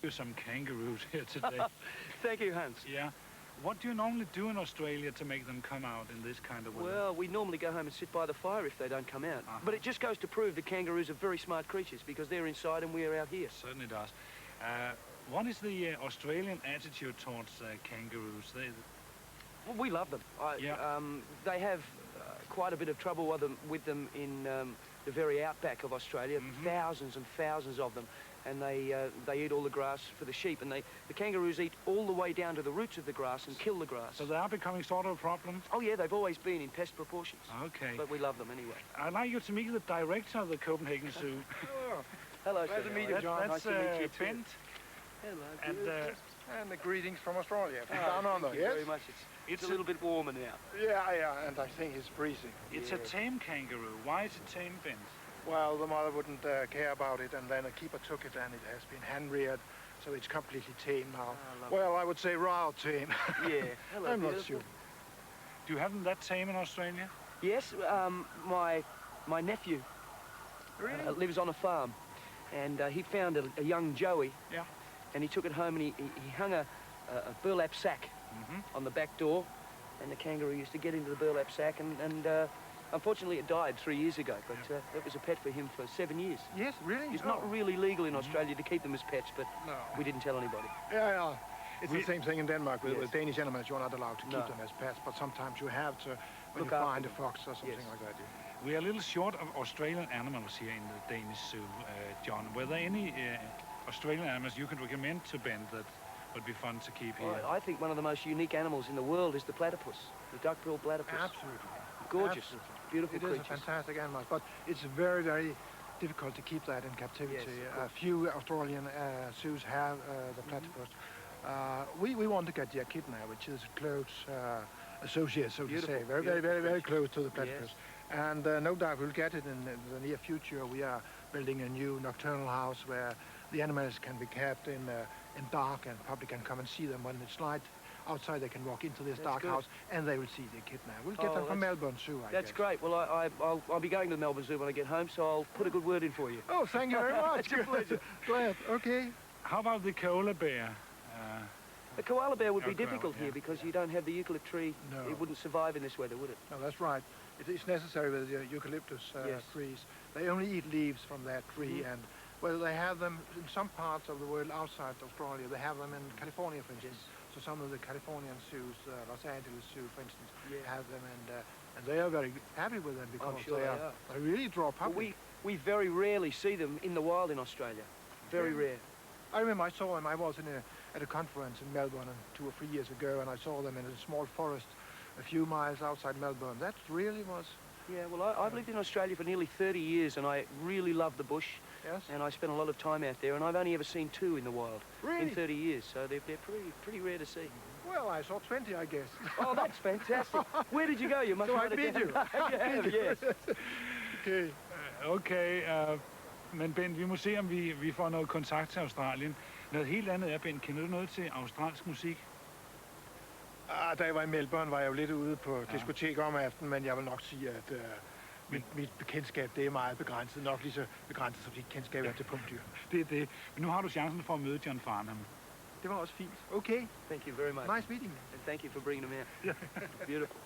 rescue some kangaroos here today. Thank you, Hans. Yeah. What do you normally do in Australia to make them come out in this kind of weather? Well, we normally go home and sit by the fire if they don't come out. But it just goes to prove that kangaroos are very smart creatures because they're inside and we're out here. Certainly does. What is the Australian attitude towards kangaroos? Well, we love them. They have quite a bit of trouble with them in the very outback of Australia. Thousands and thousands of them. And they eat all the grass for the sheep. And the kangaroos eat all the way down to the roots of the grass and kill the grass. So they are becoming sort of a problem? Oh, yeah, they've always been in pest proportions. Okay. But we love them anyway. I'd like you to meet the director of the Copenhagen Zoo. Oh, hello, nice to meet you, John. That's nice to meet you too. Bent. Hello, and the greetings from Australia, from down under. Thank you very much. It's a little bit warmer now. Yeah, and I think it's freezing. It's a tame kangaroo. Why is it tame, Bent? Well, the mother wouldn't care about it, and then a keeper took it, and it has been hand-reared, so it's completely tame now. Well, I would say rather tame. Yeah, hello, I'm not sure. Do you have them that tame in Australia? Yes, my nephew lives on a farm, and he found a young joey. Yeah. And he took it home and he hung a burlap sack on the back door, and the kangaroo used to get into the burlap sack, and unfortunately it died 3 years ago, but it was a pet for him for 7 years. Yes, really? It's not really legal in Australia to keep them as pets, but we didn't tell anybody. Yeah. It's the same thing in Denmark with Danish animals. You're not allowed to keep them as pets, but sometimes you have to when you find a fox or something like that. We are a little short of Australian animals here in the Danish zoo, John. Were there any Australian animals you could recommend to Ben that would be fun to keep here? Well, I think one of the most unique animals in the world is the platypus, the duck-billed platypus. Absolutely. Gorgeous, beautiful creatures. It is a fantastic animal, but it's very, very difficult to keep that in captivity. Yes, few Australian zoos have the platypus. We want to get the echidna, which is a close associate, so to say. Very close to the platypus. Yes. And no doubt we'll get it in the near future. We are building a new nocturnal house where the animals can be kept in dark, and public can come and see them when it's light. Outside they can walk into this dark house and they will see the echidna. We'll get them from Melbourne Zoo, I guess. That's great. Well, I'll be going to the Melbourne Zoo when I get home, so I'll put a good word in for you. Oh, thank you very much. It's a pleasure. Glad. Okay. How about the koala bear? The koala bear would be difficult here because you don't have the eucalypt tree. No. It wouldn't survive in this weather, would it? No, that's right. It's necessary with the eucalyptus trees. They only eat leaves from that tree, and well, they have them in some parts of the world outside Australia. They have them in California, for instance. So some of the Californian zoos, Los Angeles Zoo, for instance, have them, and they are very happy with them because they really draw public. Well, we very rarely see them in the wild in Australia. Very rare. I remember I saw them. I was at a conference in Melbourne 2 or 3 years ago, and I saw them in a small forest a few miles outside Melbourne. That really was... Yeah, well, I've lived in Australia for nearly 30 years, and I really love the bush. Yes. And I spent a lot of time out there, and I've only ever seen 2 in the wild. Really? In 30 years, so they're pretty rare to see. Well, I saw 20, I guess. Oh, that's fantastic. Where did you go? You must have beat you. You have, yes. Okay. Men Ben, vi må se, om vi får noget kontakt til Australien. Noget helt andet er, Ben, kender du noget til australsk musik? Da jeg var i Melbourne, var jeg jo lidt ude på diskotek om aftenen, men jeg vil nok sige, at mit bekendtskab, det er meget begrænset. Nok lige så begrænset, som dit kendskab er til punktdyr. Det er det. Men nu har du chancen for at møde John Farnham. Det var også fint. Okay. Thank you very much. Nice meeting you. And thank you for bringing them out. Beautiful.